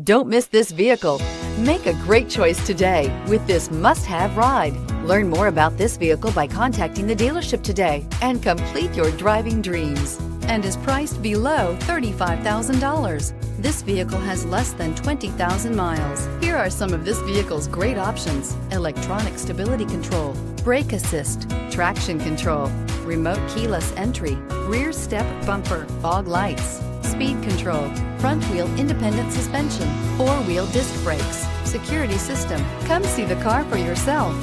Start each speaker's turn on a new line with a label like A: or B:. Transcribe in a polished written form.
A: Don't miss this vehicle. Make a great choice today with this must-have ride. Learn more about this vehicle by contacting the dealership today and complete your driving dreams, and is priced below $35,000. This vehicle has less than 20,000 miles. Here are some of this vehicle's great options: electronic stability control, brake assist, traction control, remote keyless entry, rear step bumper, fog lights, speed control, front wheel independent suspension, four-wheel disc brakes, security system. Come see the car for yourself.